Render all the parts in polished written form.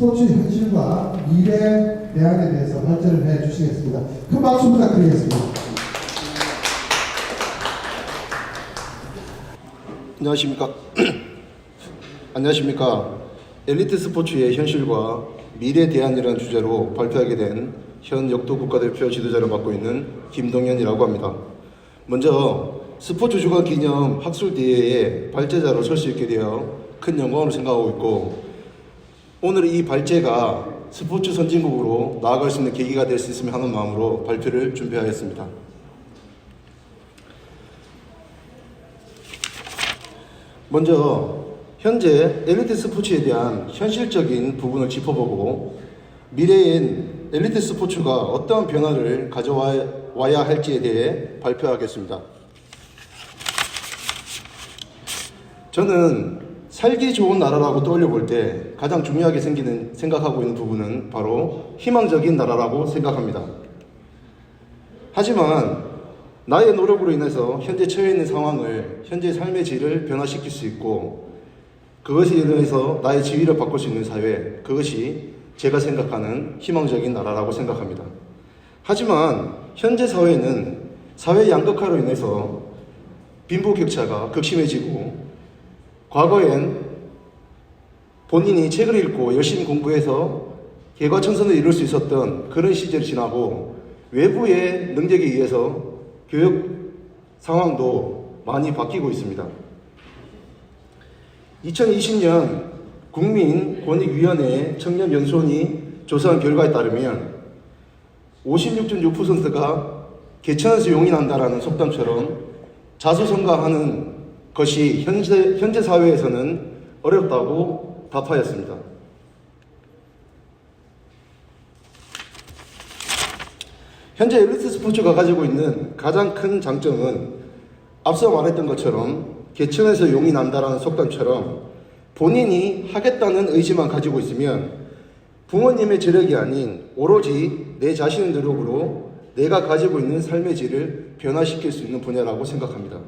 스포츠 현실과 미래 대안에 대해서 발전을 해 주시겠습니다. 큰 박수 부탁드리겠습니다. 안녕하십니까. 안녕하십니까. 엘리트 스포츠의 현실과 미래 대안이라는 주제로 발표하게 된 현 역도 국가대표 지도자를 맡고 있는 김동현이라고 합니다. 먼저 스포츠 주간 기념 학술 대회에 발제자로 설 수 있게 되어 큰 영광으로 생각하고 있고, 오늘 이 발제가 스포츠 선진국으로 나아갈 수 있는 계기가 될 수 있으면 하는 마음으로 발표를 준비하였습니다. 먼저 현재 엘리트 스포츠에 대한 현실적인 부분을 짚어보고, 미래엔 엘리트 스포츠가 어떠한 변화를 가져와야 할지에 대해 발표하겠습니다. 저는 살기 좋은 나라라고 떠올려 볼 때 가장 중요하게 생각하고 있는 부분은 바로 희망적인 나라라고 생각합니다. 하지만 나의 노력으로 인해서 현재 처해 있는 상황을, 현재 삶의 질을 변화시킬 수 있고, 그것에 인해서 나의 지위를 바꿀 수 있는 사회, 그것이 제가 생각하는 희망적인 나라라고 생각합니다. 하지만 현재 사회는 사회 양극화로 인해서 빈부격차가 극심해지고, 과거엔 본인이 책을 읽고 열심히 공부해서 개과천선을 이룰 수 있었던 그런 시절이 지나고, 외부의 능력에 의해서 교육 상황도 많이 바뀌고 있습니다. 2020년 국민권익위원회 청년연수원이 조사한 결과에 따르면 56.6%가 개천에서 용이 난다라는 속담처럼 자수성가하는 것이 현재 사회에서는 어렵다고 답하였습니다. 현재 엘리트 스포츠가 가지고 있는 가장 큰 장점은 앞서 말했던 것처럼 개천에서 용이 난다라는 속담처럼 본인이 하겠다는 의지만 가지고 있으면 부모님의 재력이 아닌 오로지 내 자신의 노력으로 내가 가지고 있는 삶의 질을 변화시킬 수 있는 분야라고 생각합니다.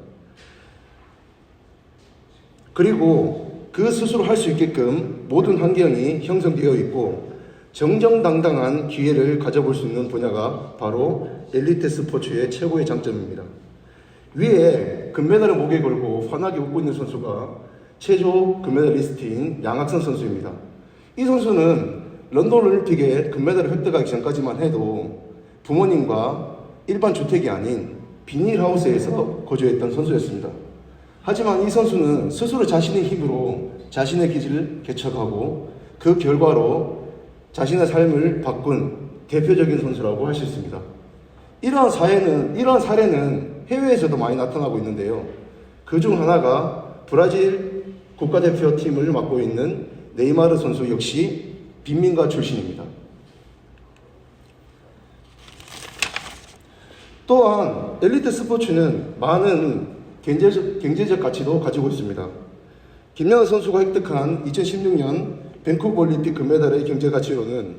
그리고 그 스스로 할 수 있게끔 모든 환경이 형성되어 있고 정정당당한 기회를 가져볼 수 있는 분야가 바로 엘리트 스포츠의 최고의 장점입니다. 위에 금메달을 목에 걸고 환하게 웃고 있는 선수가 최초 금메달리스트인 양학선 선수입니다. 이 선수는 런던 올림픽에 금메달을 획득하기 전까지만 해도 부모님과 일반 주택이 아닌 비닐하우스에서 거주했던 선수였습니다. 하지만 이 선수는 스스로 자신의 힘으로 자신의 길을 개척하고 그 결과로 자신의 삶을 바꾼 대표적인 선수라고 할 수 있습니다. 이러한 사례는 해외에서도 많이 나타나고 있는데요. 그중 하나가 브라질 국가대표팀을 맡고 있는 네이마르 선수 역시 빈민가 출신입니다. 또한 엘리트 스포츠는 많은 경제적 가치도 가지고 있습니다. 김연아 선수가 획득한 2016년 밴쿠버 올림픽 금메달의 경제 가치로는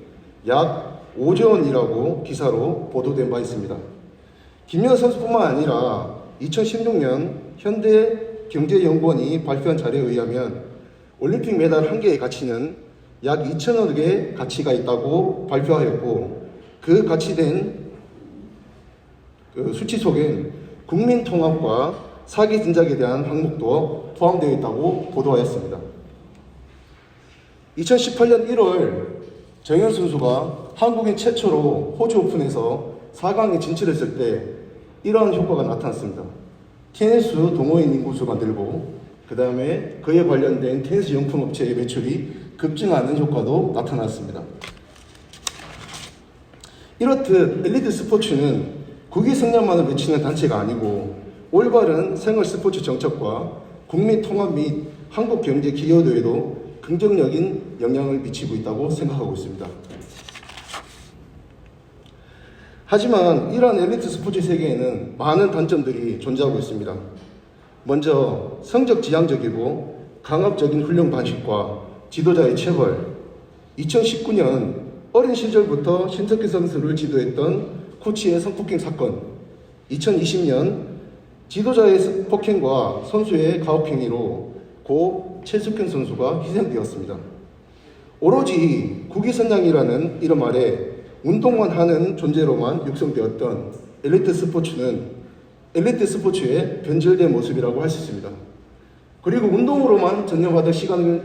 약 5조 원이라고 기사로 보도된 바 있습니다. 김연아 선수뿐만 아니라 2016년 현대경제연구원이 발표한 자료에 의하면 올림픽 메달 한 개의 가치는 약 2천억의 가치가 있다고 발표하였고, 그 가치된 수치 속엔 국민 통합과 사기 진작에 대한 항목도 포함되어 있다고 보도하였습니다. 2018년 1월 정현 선수가 한국인 최초로 호주 오픈에서 4강에 진출했을 때 이러한 효과가 나타났습니다. 테니스 동호인 인구수가 늘고, 그 다음에 그에 관련된 테니스 용품 업체의 매출이 급증하는 효과도 나타났습니다. 이렇듯 엘리트 스포츠는 국위 성장만을 외치는 단체가 아니고 올바른 생활 스포츠 정책과 국민 통합 및 한국 경제 기여도에도 긍정적인 영향을 미치고 있다고 생각하고 있습니다. 하지만 이러한 엘리트 스포츠 세계에는 많은 단점들이 존재하고 있습니다. 먼저 성적 지향적이고 강압적인 훈련 방식과 지도자의 체벌, 2019년 어린 시절부터 신석기 선수를 지도했던 코치의 성폭행 사건, 2020년 지도자의 폭행과 선수의 가혹행위로 고 최숙현 선수가 희생되었습니다. 오로지 국위선장이라는 이름 아래 운동만 하는 존재로만 육성되었던 엘리트 스포츠는 엘리트 스포츠의 변질된 모습이라고 할 수 있습니다. 그리고 운동으로만 전념하던 시간을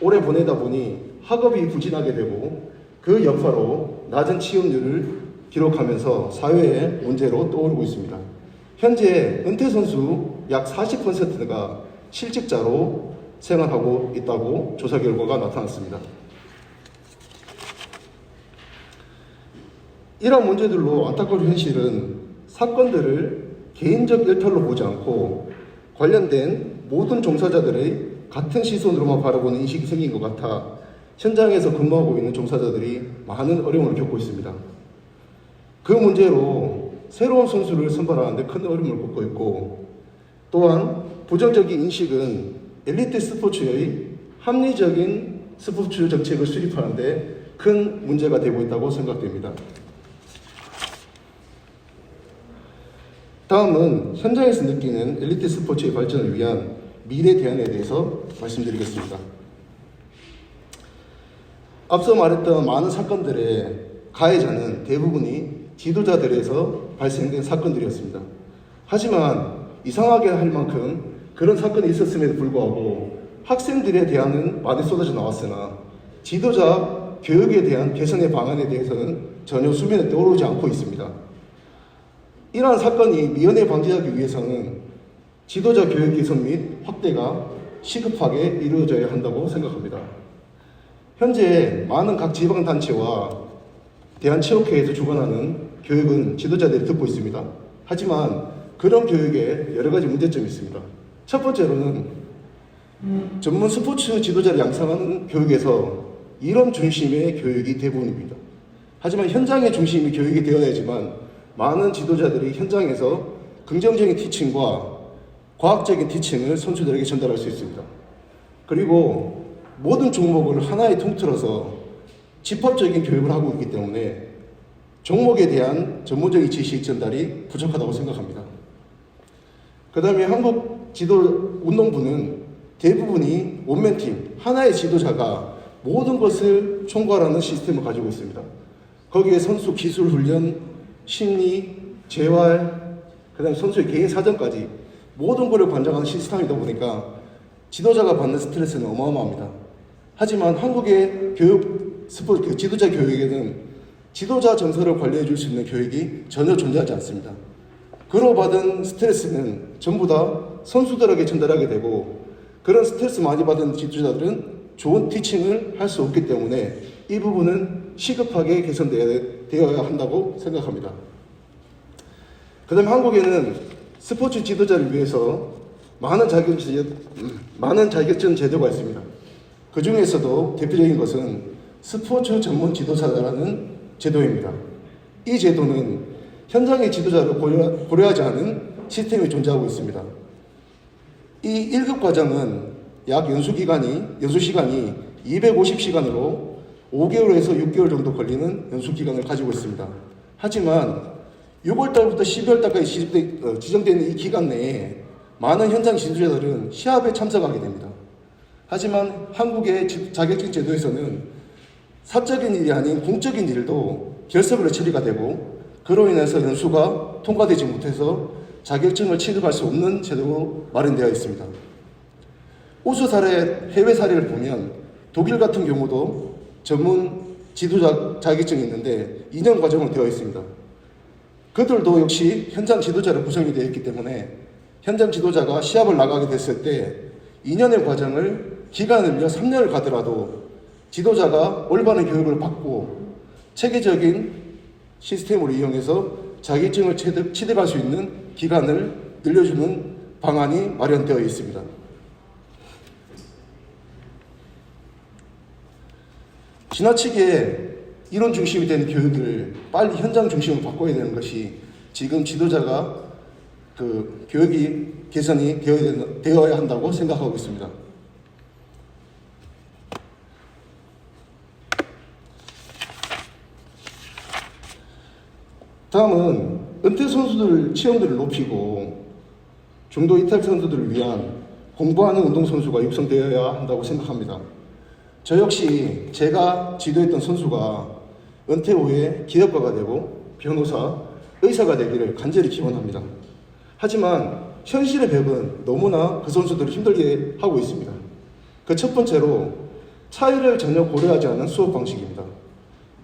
오래 보내다 보니 학업이 부진하게 되고 그 여파로 낮은 취업률을 기록하면서 사회의 문제로 떠오르고 있습니다. 현재 은퇴 선수 약 40%가 실직자로 생활하고 있다고 조사 결과가 나타났습니다. 이러한 문제들로 안타까운 현실은 사건들을 개인적 일탈로 보지 않고 관련된 모든 종사자들의 같은 시선으로만 바라보는 인식이 생긴 것 같아 현장에서 근무하고 있는 종사자들이 많은 어려움을 겪고 있습니다. 그 문제로 새로운 선수를 선발하는데 큰 어려움을 겪고 있고, 또한 부정적인 인식은 엘리트 스포츠의 합리적인 스포츠 정책을 수립하는데 큰 문제가 되고 있다고 생각됩니다. 다음은 현장에서 느끼는 엘리트 스포츠의 발전을 위한 미래 대안에 대해서 말씀드리겠습니다. 앞서 말했던 많은 사건들의 가해자는 대부분이 지도자들에서 발생된 사건들이었습니다. 하지만 이상하게 할 만큼 그런 사건이 있었음에도 불구하고 학생들에 대한 많이 쏟아져 나왔으나 지도자 교육에 대한 개선의 방안에 대해서는 전혀 수면에 떠오르지 않고 있습니다. 이러한 사건이 미연에 방지하기 위해서는 지도자 교육 개선 및 확대가 시급하게 이루어져야 한다고 생각합니다. 현재 많은 각 지방단체와 대한체육회에서 주관하는 교육은 지도자들이 듣고 있습니다. 하지만 그런 교육에 여러 가지 문제점이 있습니다. 첫 번째로는 전문 스포츠 지도자를 양성하는 교육에서 이론 중심의 교육이 대부분입니다. 하지만 현장의 중심이 교육이 되어야지만 많은 지도자들이 현장에서 긍정적인 티칭과 과학적인 티칭을 선수들에게 전달할 수 있습니다. 그리고 모든 종목을 하나에 통틀어서 집합적인 교육을 하고 있기 때문에 종목에 대한 전문적인 지식 전달이 부족하다고 생각합니다. 그 다음에 한국 지도 운동부는 대부분이 원맨팀, 하나의 지도자가 모든 것을 총괄하는 시스템을 가지고 있습니다. 거기에 선수 기술 훈련, 심리, 재활, 그 다음에 선수의 개인 사정까지 모든 것을 관장하는 시스템이다 보니까 지도자가 받는 스트레스는 어마어마합니다. 하지만 한국의 스포츠 지도자 교육에는 지도자 정서를 관리해 줄 수 있는 교육이 전혀 존재하지 않습니다. 그로 받은 스트레스는 전부 다 선수들에게 전달하게 되고, 그런 스트레스 많이 받은 지도자들은 좋은 티칭을 할 수 없기 때문에 이 부분은 시급하게 개선되어야 한다고 생각합니다. 그 다음에 한국에는 스포츠 지도자를 위해서 많은 자격증 제도가 있습니다. 그 중에서도 대표적인 것은 스포츠 전문 지도사라는 제도입니다. 이 제도는 현장의 지도자를 고려하지 않은 시스템이 존재하고 있습니다. 이 1급 과정은 약 연수 시간이 250시간으로 5개월에서 6개월 정도 걸리는 연수 기간을 가지고 있습니다. 하지만 6월달부터 12월달까지 지정된 이 기간 내에 많은 현장 지도자들은 시합에 참석하게 됩니다. 하지만 한국의 자격증 제도에서는 사적인 일이 아닌 공적인 일도 결석으로 처리가 되고, 그로 인해서 연수가 통과되지 못해서 자격증을 취득할 수 없는 제도로 마련되어 있습니다. 우수 사례, 해외 사례를 보면 독일 같은 경우도 전문 지도자 자격증이 있는데 2년 과정으로 되어 있습니다. 그들도 역시 현장 지도자로 구성이 되어 있기 때문에 현장 지도자가 시합을 나가게 됐을 때 2년의 과정을 기간을 늘려 3년을 가더라도 지도자가 올바른 교육을 받고 체계적인 시스템을 이용해서 자격증을 취득할 수 있는 기간을 늘려주는 방안이 마련되어 있습니다. 지나치게 이론 중심이 된 교육을 빨리 현장 중심으로 바꿔야 되는 것이 지금 지도자가 교육이 개선이 되어야 한다고 생각하고 있습니다. 다음은 은퇴 선수들 취업률을 높이고 중도 이탈 선수들을 위한 공부하는 운동선수가 육성되어야 한다고 생각합니다. 저 역시 제가 지도했던 선수가 은퇴 후에 기업가가 되고 변호사, 의사가 되기를 간절히 기원합니다. 하지만 현실의 벽은 너무나 그 선수들을 힘들게 하고 있습니다. 그 첫 번째로 차이를 전혀 고려하지 않는 수업 방식입니다.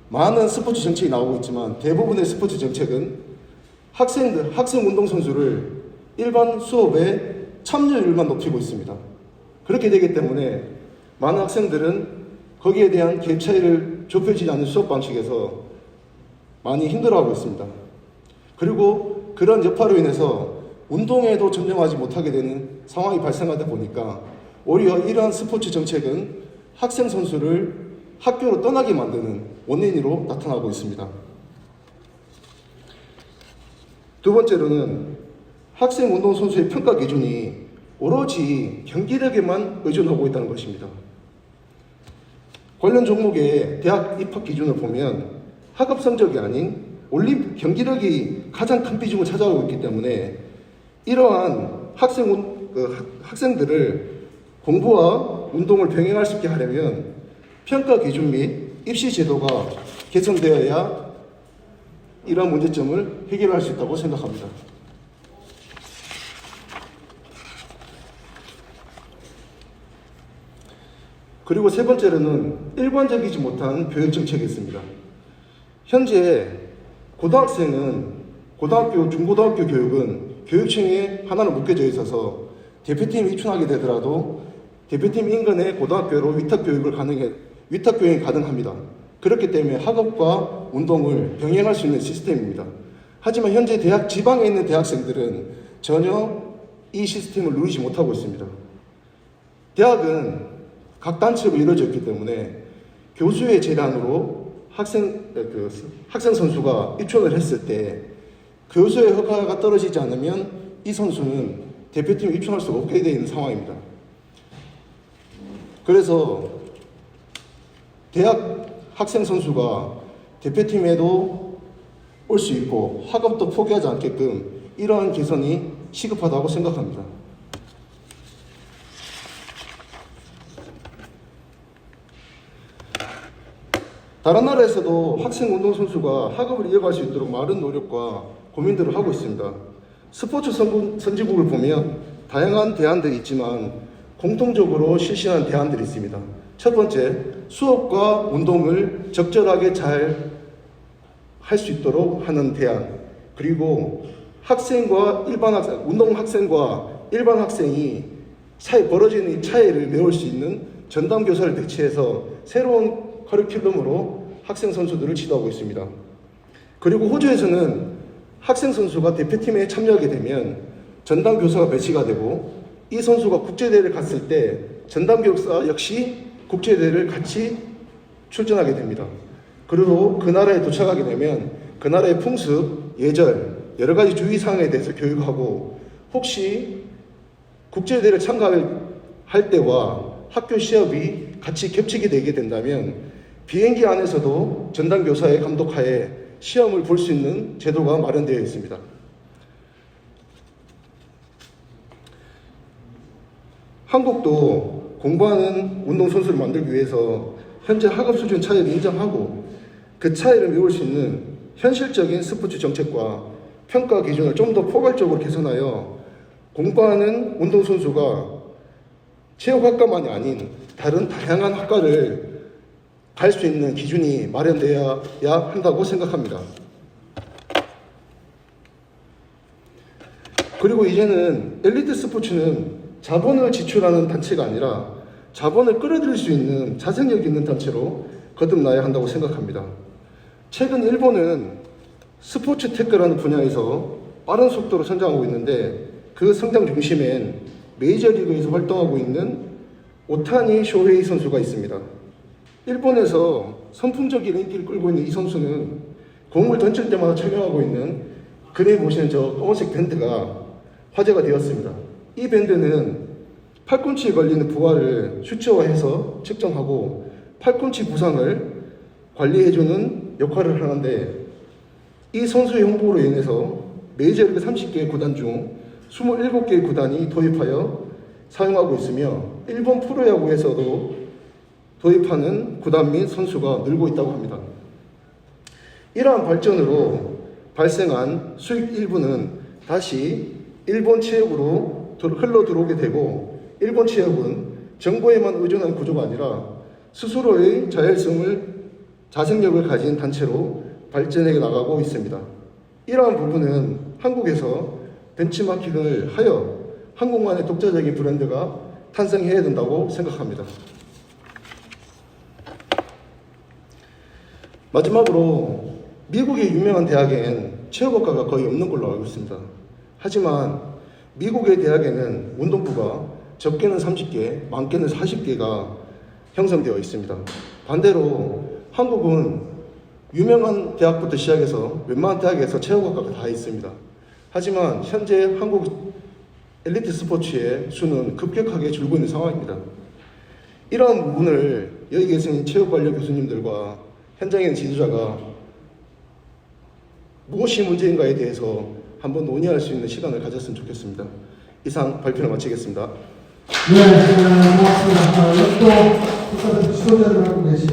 많은 스포츠 정책이 나오고 있지만 대부분의 스포츠 정책은 학생 운동선수를 일반 수업의 참여율만 높이고 있습니다. 그렇게 되기 때문에 많은 학생들은 거기에 대한 갭 차이를 좁혀지지 않는 수업 방식에서 많이 힘들어하고 있습니다. 그리고 그런 여파로 인해서 운동에도 전념하지 못하게 되는 상황이 발생하다 보니까 오히려 이러한 스포츠 정책은 학생 선수를 학교로 떠나게 만드는 원인으로 나타나고 있습니다. 두 번째로는 학생 운동선수의 평가 기준이 오로지 경기력에만 의존하고 있다는 것입니다. 관련 종목의 대학 입학 기준을 보면 학업 성적이 아닌 올림픽 경기력이 가장 큰 비중을 차지하고 있기 때문에 이러한 학생들을 공부와 운동을 병행할 수 있게 하려면 평가 기준 및 입시 제도가 개선되어야 이러한 문제점을 해결할 수 있다고 생각합니다. 그리고 세 번째로는 일관적이지 못한 교육 정책이 있습니다. 현재 고등학교, 중고등학교 교육은 교육청에 하나로 묶여져 있어서 대표팀이 입춘하게 되더라도 대표팀 인근의 고등학교로 위탁교육이 가능합니다. 그렇기 때문에 학업과 운동을 병행할 수 있는 시스템입니다. 하지만 현재 지방에 있는 대학생들은 전혀 이 시스템을 누리지 못하고 있습니다. 대학은 각 단체로 이루어져 있기 때문에 교수의 제안으로 학생 선수가 입촌을 했을 때 교수의 허가가 떨어지지 않으면 이 선수는 대표팀에 입촌할 수 없게 되어 있는 상황입니다. 그래서 대학 학생 선수가 대표팀에도 올 수 있고 학업도 포기하지 않게끔 이러한 개선이 시급하다고 생각합니다. 다른 나라에서도 학생 운동선수가 학업을 이어갈 수 있도록 많은 노력과 고민들을 하고 있습니다. 스포츠 선진국을 보면 다양한 대안들이 있지만 공통적으로 실시하는 대안들이 있습니다. 첫 번째, 수업과 운동을 적절하게 잘 할 수 있도록 하는 대안. 그리고 운동 학생과 일반 학생이 벌어지는 이 차이를 메울 수 있는 전담 교사를 배치해서 새로운 커리큘럼으로 학생 선수들을 지도하고 있습니다. 그리고 호주에서는 학생 선수가 대표팀에 참여하게 되면 전담 교사가 배치가 되고 이 선수가 국제대회를 갔을 때 전담 교사 역시 국제대회를 같이 출전하게 됩니다. 그리고 그 나라에 도착하게 되면 그 나라의 풍습, 예절, 여러 가지 주의사항에 대해서 교육하고 혹시 국제대회를 참가할 때와 학교 시합이 같이 겹치게 되게 된다면 비행기 안에서도 전담 교사의 감독하에 시험을 볼 수 있는 제도가 마련되어 있습니다. 한국도 공부하는 운동선수를 만들기 위해서 현재 학업 수준 차이를 인정하고 그 차이를 메울 수 있는 현실적인 스포츠 정책과 평가 기준을 좀 더 포괄적으로 개선하여 공부하는 운동선수가 체육학과만이 아닌 다른 다양한 학과를 갈 수 있는 기준이 마련되어야 한다고 생각합니다. 그리고 이제는 엘리트 스포츠는 자본을 지출하는 단체가 아니라 자본을 끌어들일 수 있는 자생력 있는 단체로 거듭나야 한다고 생각합니다. 최근 일본은 스포츠 테크라는 분야에서 빠른 속도로 성장하고 있는데 그 성장 중심엔 메이저리그에서 활동하고 있는 오타니 쇼헤이 선수가 있습니다. 일본에서 선풍적인 인기를 끌고 있는 이 선수는 공을 던질 때마다 착용하고 있는 그래 보시는 저 검은색 밴드가 화제가 되었습니다. 이 밴드는 팔꿈치에 걸리는 부하를 수치화해서 측정하고 팔꿈치 부상을 관리해주는 역할을 하는데 이 선수의 홍보로 인해서 메이저리그 30개의 구단 중 27개의 구단이 도입하여 사용하고 있으며 일본 프로야구에서도 도입하는 구단 및 선수가 늘고 있다고 합니다. 이러한 발전으로 발생한 수익 일부는 다시 일본 체육으로 흘러 들어오게 되고, 일본 체육은 정부에만 의존한 구조가 아니라 스스로의 자생력을 가진 단체로 발전해 나가고 있습니다. 이러한 부분은 한국에서 벤치마킹을 하여 한국만의 독자적인 브랜드가 탄생해야 된다고 생각합니다. 마지막으로 미국의 유명한 대학엔 체육학과가 거의 없는 걸로 알고 있습니다. 하지만 미국의 대학에는 운동부가 적게는 30개, 많게는 40개가 형성되어 있습니다. 반대로 한국은 유명한 대학부터 시작해서 웬만한 대학에서 체육학과가 다 있습니다. 하지만 현재 한국 엘리트 스포츠의 수는 급격하게 줄고 있는 상황입니다. 이러한 부분을 여기 계신 체육 관련 교수님들과 현장에 있는 지도자가 무엇이 문제인가에 대해서 한번 논의할 수 있는 시간을 가졌으면 좋겠습니다. 이상 발표를 마치겠습니다. 네, 고맙습니다. 또 지도자를 하고 계신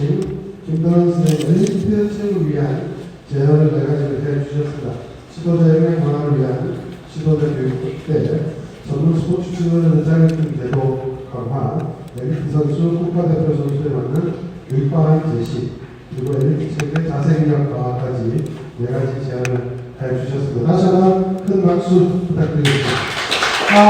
김도현 선생님, 엘리트 체육을 위한 제안을 네 가지를 해주셨습니다. 지도자의 강화를 위한 지도자 교육 때 전문 스포츠 지도자 현장의 제도 강화, 엘리트 선수, 국가대표 선수에 맞는 교육 방안 제시, 그리고 엘리트 체육의 자생력 강화까지 네 가지 제안을 해주셨습니다. 다시 한번 큰 박수 부탁드리겠습니다.